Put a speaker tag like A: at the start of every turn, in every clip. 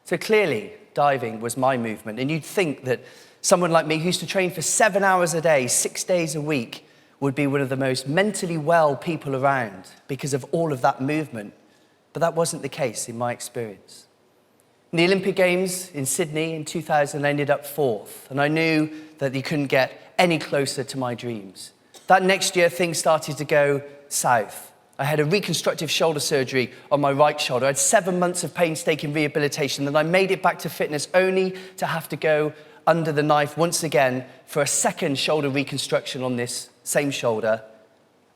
A: So clearly, diving was my movement. And you'd think that someone like me who used to train for 7 hours a day, 6 days a week, would be one of the most mentally well people around because of all of that movement. But that wasn't the case in my experience. In the Olympic Games in Sydney in 2000, I ended up 4th. And I knew that you couldn't get any closer to my dreams. That next year, things started to go south. I had a reconstructive shoulder surgery on my right shoulder. I had 7 months of painstaking rehabilitation, and I made it back to fitness only to have to go under the knife once again for a second shoulder reconstruction on this same shoulder,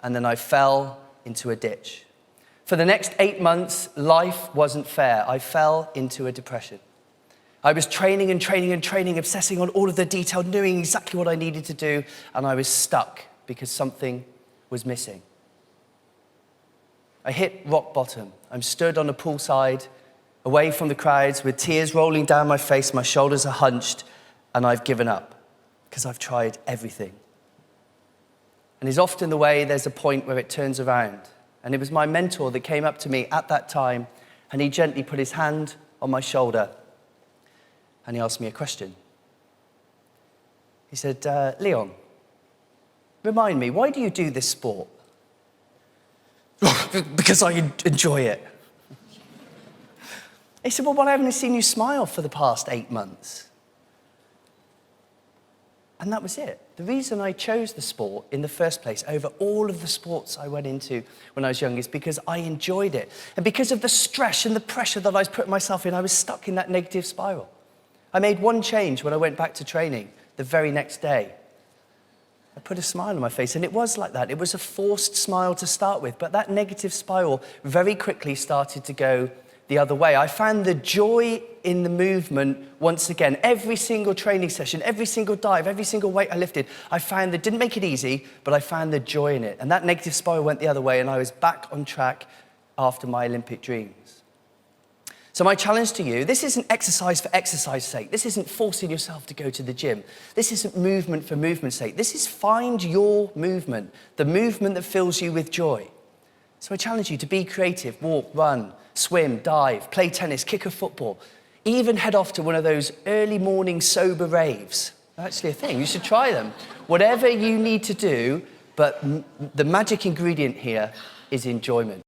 A: and then I fell into a ditch. For the next 8 months, life wasn't fair. I fell into a depression. I was training and training and training, obsessing on all of the detail, knowing exactly what I needed to do, and I was stuck because something was missing. I hit rock bottom. I'm stood on a poolside, away from the crowds, with tears rolling down my face, my shoulders are hunched, and I've given up because I've tried everything. And it's often the way there's a point where it turns around. And it was my mentor that came up to me at that time, and he gently put his hand on my shoulder, and he asked me a question. He said, Leon, remind me, why do you do this sport? Because I enjoy it. He said, well, why haven't I seen you smile for the past 8 months? And that was it. The reason I chose the sport in the first place over all of the sports I went into when I was young is because I enjoyed it. And because of the stress and the pressure that I was putting myself in, I was stuck in that negative spiral. I made one change when I went back to training the very next day. I put a smile on my face, and it was like that. It was a forced smile to start with, but that negative spiral very quickly started to go the other way. I found the joy in the movement once again. Every single training session, every single dive, every single weight I lifted, I found that didn't make it easy, but I found the joy in it. And that negative spiral went the other way, and I was back on track after my Olympic dreams. So my challenge to you, this isn't exercise for exercise's sake. This isn't forcing yourself to go to the gym. This isn't movement for movement's sake. This is find your movement, the movement that fills you with joy. So I challenge you to be creative, walk, run, swim, dive, play tennis, kick a football, even head off to one of those early morning sober raves. That's actually a thing, you should try them. Whatever you need to do, but the magic ingredient here is enjoyment.